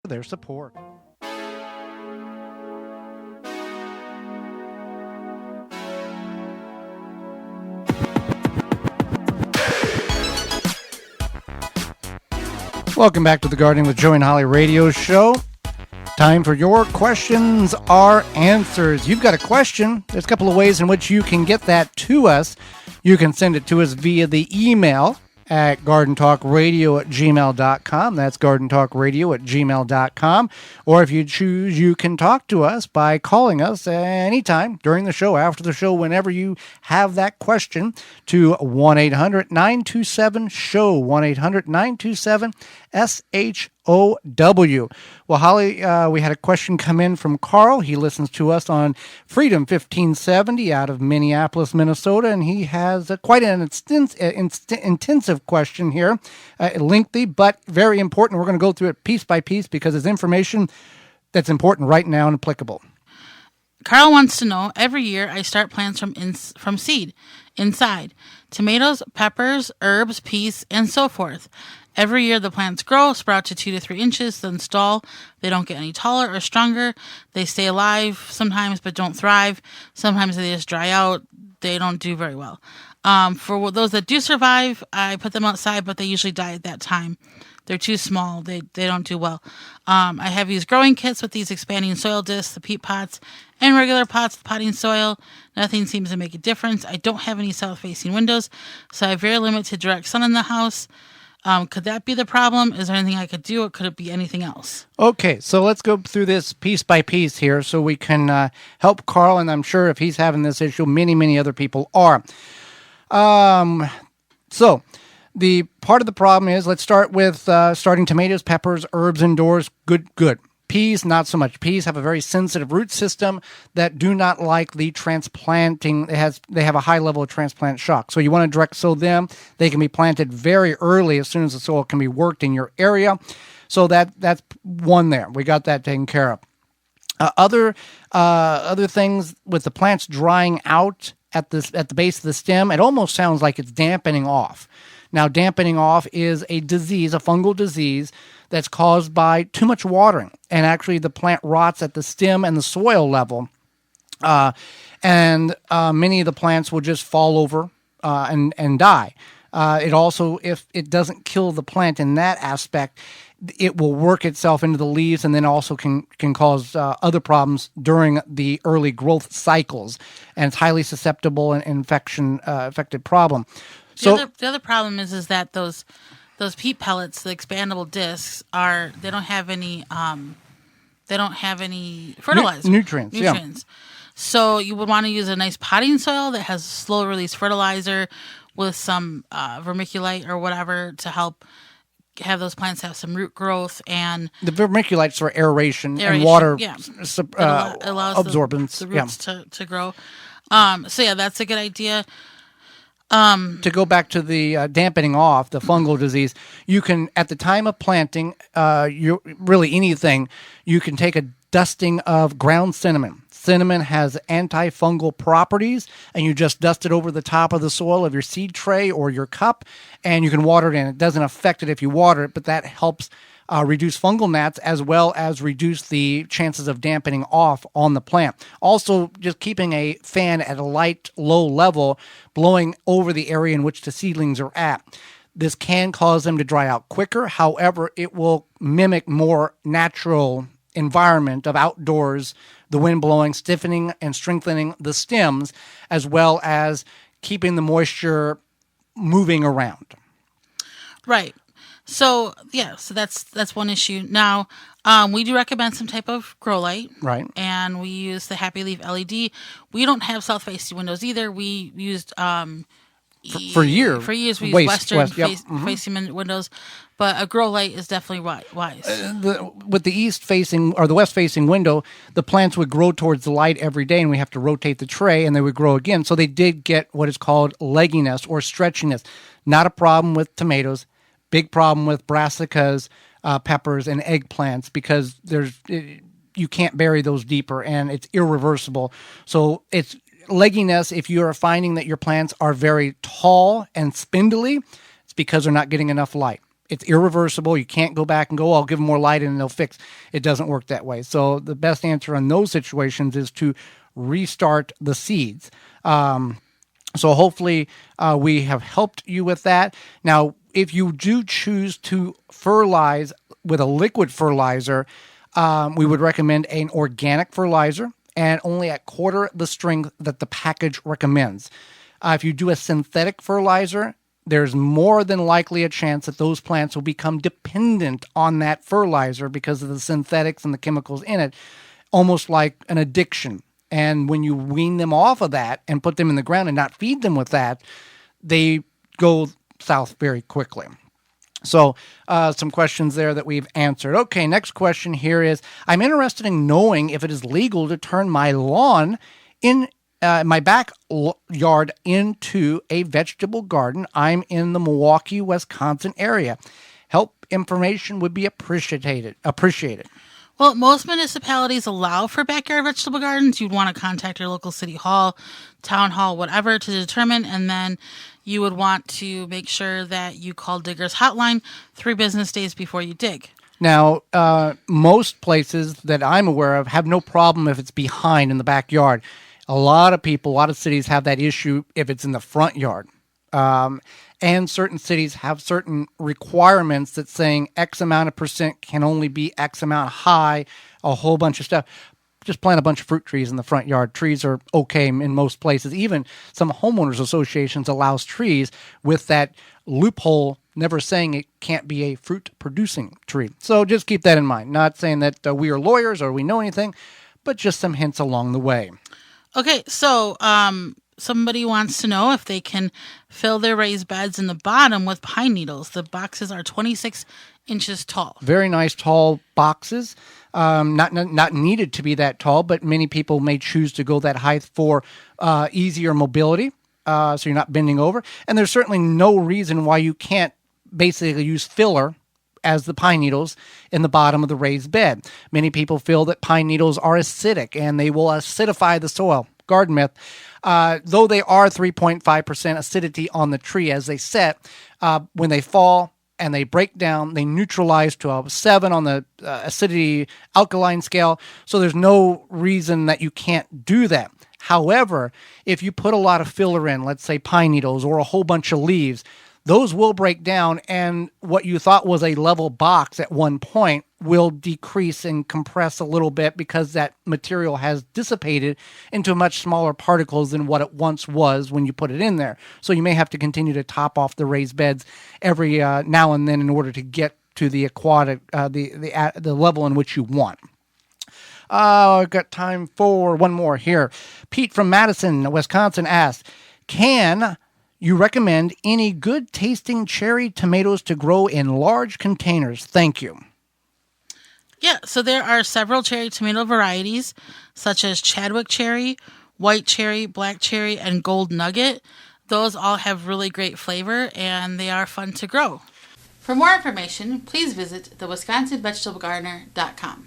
their support. Welcome back to the Gardening with Joey and Holly radio show. Time for your questions are answers. You've got a question. There's a couple of ways in which you can get that to us. You can send it to us via the email at gardentalkradio@gmail.com. That's gardentalkradio@gmail.com. Or if you choose, you can talk to us by calling us anytime during the show, after the show, whenever you have that question, to 1-800-927-SHOW, 1-800-927-SHOW. Well, Holly, we had a question come in from Carl. He listens to us on Freedom 1570 out of Minneapolis, Minnesota, and he has quite an intensive question here, lengthy, but very important. We're going to go through it piece by piece because it's information that's important right now and applicable. Carl wants to know, every year I start plants from seed, inside. Tomatoes, peppers, herbs, peas, and so forth. Every year the plants grow, sprout to 2 to 3 inches, then stall. They don't get any taller or stronger. They stay alive sometimes but don't thrive. Sometimes they just dry out. They don't do very well. For those that do survive, I put them outside, but they usually die at that time. They're too small. They don't do well. I have used growing kits with these expanding soil discs, the peat pots, and regular pots with potting soil. Nothing seems to make a difference. I don't have any south-facing windows, so I have very limited direct sun in the house. Could that be the problem? Is there anything I could do, or could it be anything else? Okay, so let's go through this piece by piece here so we can help Carl, and I'm sure if he's having this issue, many other people are. So the part of the problem is, let's start with starting tomatoes, peppers, herbs indoors. Good. Peas, not so much. Peas have a very sensitive root system that do not like the transplanting. They have a high level of transplant shock. So you want to direct sow them. They can be planted very early as soon as the soil can be worked in your area. So that's one there. We got that taken care of. Other things with the plants drying out at the base of the stem, it almost sounds like it's dampening off. Now, dampening off is a disease, a fungal disease, that's caused by too much watering. And actually, the plant rots at the stem and the soil level. And many of the plants will just fall over and die. It also, if it doesn't kill the plant in that aspect, it will work itself into the leaves and then also can cause other problems during the early growth cycles. And it's highly susceptible and infected problem. The other problem is that those peat pellets, the expandable discs, they don't have any fertilizer. Nutrients. Yeah. So you would want to use a nice potting soil that has slow release fertilizer with some vermiculite or whatever to help have those plants have some root growth. And the vermiculites for aeration and water absorbance. The roots to grow. So that's a good idea. To go back to the dampening off, the fungal disease, you can, at the time of planting, you can take a dusting of ground cinnamon. Cinnamon has antifungal properties, and you just dust it over the top of the soil of your seed tray or your cup, and you can water it in. It doesn't affect it if you water it, but that helps reduce fungal gnats as well as reduce the chances of dampening off on the plant. Also, just keeping a fan at a light, low level, blowing over the area in which the seedlings are at. This can cause them to dry out quicker. However, it will mimic more natural environment of outdoors, the wind blowing, stiffening and strengthening the stems, as well as keeping the moisture moving around. Right. So that's one issue. Now, we do recommend some type of grow light, right? And we use the Happy Leaf LED. We don't have south-facing windows either. We used for years. We used western-facing windows, but a grow light is definitely wise. With the east-facing or the west-facing window, the plants would grow towards the light every day, and we have to rotate the tray, and they would grow again. So they did get what is called legginess or stretchiness. Not a problem with tomatoes. Big problem with brassicas, peppers, and eggplants because you can't bury those deeper, and it's irreversible. So it's legginess. If you are finding that your plants are very tall and spindly, it's because they're not getting enough light. It's irreversible. You can't go back and go, I'll give them more light and they'll fix. It doesn't work that way. So the best answer in those situations is to restart the seeds. So hopefully we have helped you with that. Now, if you do choose to fertilize with a liquid fertilizer, we would recommend an organic fertilizer and only at quarter the strength that the package recommends. If you do a synthetic fertilizer, there's more than likely a chance that those plants will become dependent on that fertilizer because of the synthetics and the chemicals in it, almost like an addiction. And when you wean them off of that and put them in the ground and not feed them with that, they go south very quickly. So some questions there that we've answered. Okay, next question here is, I'm interested in knowing if it is legal to turn my lawn in my backyard into a vegetable garden. I'm in the Milwaukee, Wisconsin area. Help information would be appreciated. Well, most municipalities allow for backyard vegetable gardens. You'd want to contact your local city hall, town hall, whatever, to determine, and then you would want to make sure that you call Digger's Hotline 3 business days before you dig. Now, most places that I'm aware of have no problem if it's behind in the backyard. A lot of cities have that issue if it's in the front yard. And certain cities have certain requirements that saying X amount of percent can only be X amount high, a whole bunch of stuff. Just plant a bunch of fruit trees in the front yard. Trees are okay in most places. Even some homeowners associations allows trees with that loophole, never saying it can't be a fruit-producing tree. So just keep that in mind. Not saying that we are lawyers or we know anything, but just some hints along the way. Okay, so somebody wants to know if they can fill their raised beds in the bottom with pine needles. The boxes are 26 inches tall. Very nice tall boxes. Not needed to be that tall, but many people may choose to go that height for easier mobility, so you're not bending over. And there's certainly no reason why you can't basically use filler as the pine needles in the bottom of the raised bed. Many people feel that pine needles are acidic and they will acidify the soil. Garden myth. Though they are 3.5% acidity on the tree as they set, when they fall and they break down, they neutralize to a 7 on the acidity alkaline scale. So there's no reason that you can't do that. However, if you put a lot of filler in, let's say pine needles or a whole bunch of leaves, those will break down, and what you thought was a level box at one point will decrease and compress a little bit because that material has dissipated into much smaller particles than what it once was when you put it in there. So you may have to continue to top off the raised beds every now and then in order to get to the aquatic, the level in which you want. I've got time for one more here. Pete from Madison, Wisconsin asked, can you recommend any good tasting cherry tomatoes to grow in large containers? Thank you. Yeah, so there are several cherry tomato varieties, such as Chadwick cherry, white cherry, black cherry, and gold nugget. Those all have really great flavor, and they are fun to grow. For more information, please visit thewisconsinvegetablegardener.com.